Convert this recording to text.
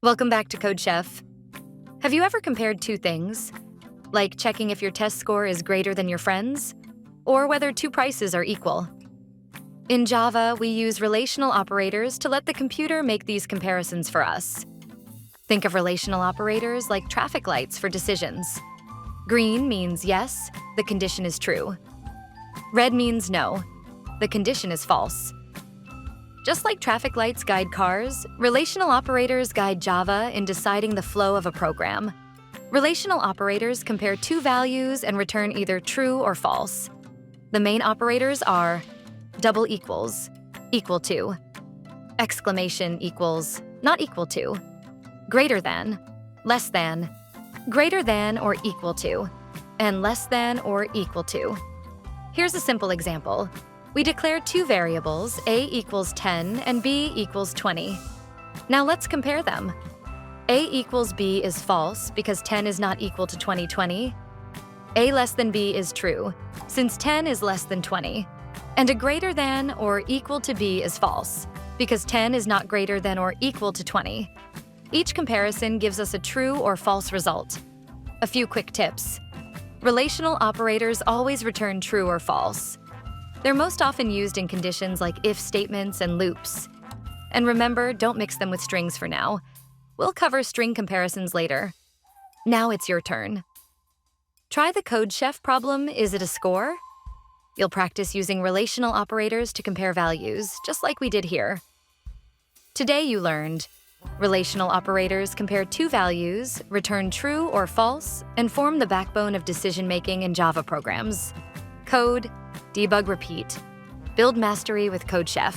Welcome back to CodeChef. Have you ever compared two things? Like checking if your test score is greater than your friend's? Or whether two prices are equal? In Java, we use relational operators to let the computer make these comparisons for us. Think of relational operators like traffic lights for decisions. Green means yes, the condition is true. Red means no, the condition is false. Just like traffic lights guide cars, relational operators guide Java in deciding the flow of a program. Relational operators compare two values and return either true or false. The main operators are double equals, equal to, exclamation equals, not equal to, greater than, less than, greater than or equal to, and less than or equal to. Here's a simple example. We declare two variables, a equals 10 and b equals 20. Now let's compare them. A equals b is false because 10 is not equal to 20. A less than b is true, since 10 is less than 20. And a greater than or equal to b is false, because 10 is not greater than or equal to 20. Each comparison gives us a true or false result. A few quick tips. Relational operators always return true or false. They're most often used in conditions like if statements and loops. And remember, don't mix them with strings for now. We'll cover string comparisons later. Now it's your turn. Try the CodeChef problem, is it a score? You'll practice using relational operators to compare values, just like we did here. Today you learned relational operators compare two values, return true or false, and form the backbone of decision-making in Java programs. Code, debug, repeat. Build mastery with CodeChef.